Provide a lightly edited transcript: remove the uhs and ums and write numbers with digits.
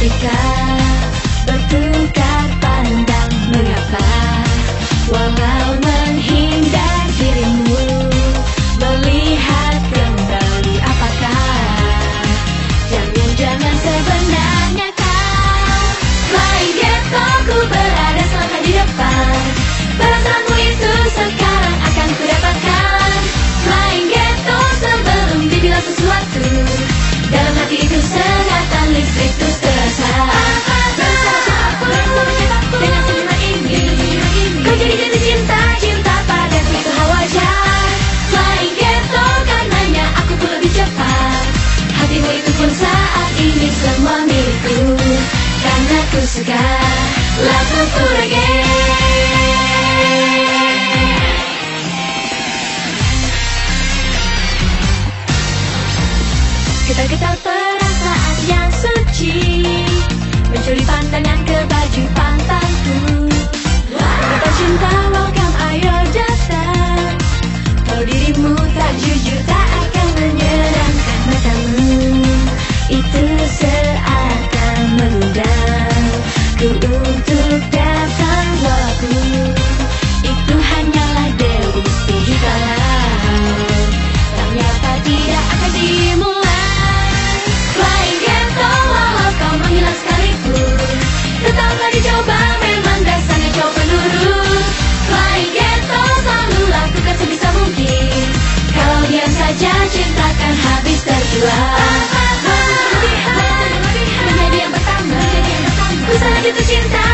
ketika bertukar pandang. Mengapa walau menghindar dirimu melihat kembali? Apakah jangan-jangan sebenarnya kau Flying Ghetto? Ku berada selangkah di depan, perasaanmu itu sekarang akan ku dapatkan. Flying Ghetto, sebelum dibilang sesuatu, dalam hati itu sengatan listrik tuh terasa. Dengan senyuman ini, kau jadi jatuh cinta, cinta padaku itu hal wajar. Flying Ghetto, karenanya aku pun lebih cepat. Hatimu itu pun saat ini semua milikku, karena ku suka laguku reggae. Getar-getar perasaan yang suci mencuri pandangan ke baju pantanku. Kata cinta, welcome, ayo datang. Kalau dirimu tak jujur, tak akan menyenangkan matamu. Itu seakan mengundangku untuk datang. Walau itu hanyalah dewi Sihikalau, ternyata tidak akan dimulai. Flying Ghetto, walau kau menghilang sekalipun, tetaplah dicoba, memang dasarnya kau penurut. Flying Ghetto, selalu lakukan sebisa mungkin. Kalau diam saja, cinta akan habis terjual. Menjadi yang pertama, ku sangat jatuh cinta